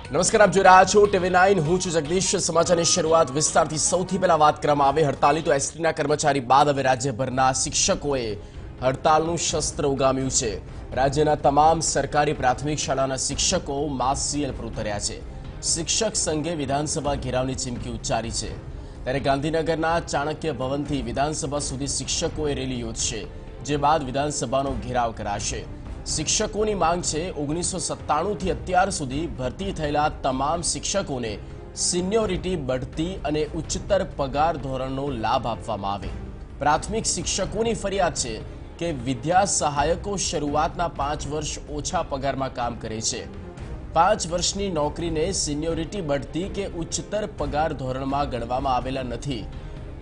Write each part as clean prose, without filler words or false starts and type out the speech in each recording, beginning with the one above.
નમસ્કાર, આપ જોઈ રહ્યા છો TV9. હું છું જગદીશ. સમાચારની શરૂઆત વિસ્તારથી સૌથી પહેલા વાત કરવામાં આવે હડતાલની તો એસટીના કર્મચારી બાદ હવે રાજ્યભરના શિક્ષકોએ હડતાલનું શસ્ત્ર ઉગામ્યું છે. રાજ્યના તમામ સરકારી પ્રાથમિક શાળાના શિક્ષકો માસ સીએલ પર ઉતર્યા છે. શિક્ષક સંઘે વિધાનસભા ઘેરાવની ચીમકી ઉચ્ચારી છે. ત્યારે ગાંધીનગરના ચાણક્ય ભવનથી વિધાનસભા સુધી શિક્ષકોએ રેલી યોજશે, જે બાદ વિધાનસભાનો ઘેરાવ કરાશે. શિક્ષકોની માંગ છે 1997થી અત્યાર સુધી ભરતી થયેલા તમામ શિક્ષકોને સિનિયોરિટી બઢતી અને ઉચ્ચતર પગાર ધોરણનો લાભ આપવામાં આવે. પ્રાથમિક શિક્ષકોની ફરિયાદ છે કે વિદ્યા સહાયકો શરૂઆતના 5 વર્ષ ઓછા પગારમાં કામ કરે છે. 5 વર્ષની નોકરીને સિનિયોરિટી બઢતી કે ઉચ્ચતર પગાર ધોરણમાં ગણવામાં આવેલા નથી.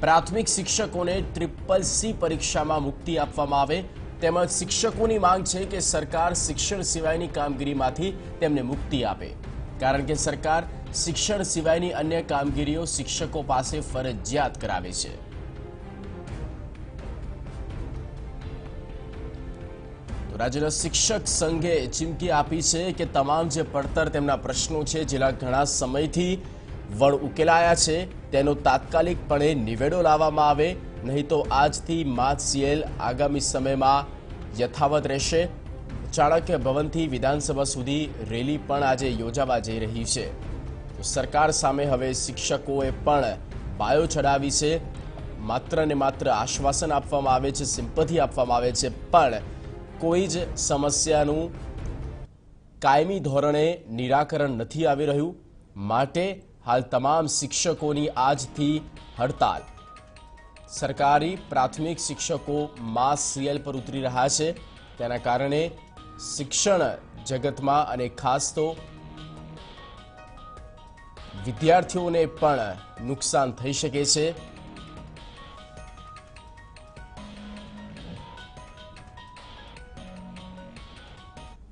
પ્રાથમિક શિક્ષકોને CCC પરીક્ષામાં મુક્તિ આપવામાં આવે. તેમજ શિક્ષકોની માંગ છે કે સરકાર શિક્ષણ સિવાયની કામગીરીમાંથી તેમને મુક્તિ આપે, કારણ કે સરકાર શિક્ષણ સિવાયની અન્ય કામગીરીઓ શિક્ષકો પાસે ફરજિયાત કરાવે છે. તો રાજ્યના શિક્ષક સંઘે ચીમકી આપી છે કે તમામ જે પડતર તેમના પ્રશ્નો છે, જેના ઘણા સમયથી વણ ઉકેલાયા છે, તેનો તાત્કાલિકપણે નિવેડો લાવવામાં આવે, નહીં તો આજથી માસ સીએલ આગામી સમયમાં યથાવત રહેશે. ચાણક્ય ભવનથી વિધાનસભા સુધી રેલી પણ આજે યોજાવા જઈ રહી છે. તો સરકાર સામે હવે શિક્ષકોએ પણ બાયો ચડાવી છે. માત્ર ને માત્ર આશ્વાસન આપવામાં આવે છે, સિમ્પથી આપવામાં આવે છે, પણ કોઈ જ સમસ્યાનું કાયમી ધોરણે નિરાકરણ નથી આવી રહ્યું. માટે હાલ તમામ શિક્ષકોની આજથી હડતાલ. સરકારી પ્રાથમિક શિક્ષકો માસ સીએલ પર ઉતરી રહ્યા છે. તેના કારણે શિક્ષણ જગતમાં અને ખાસ તો વિદ્યાર્થીઓને પણ નુકસાન થઈ શકે છે.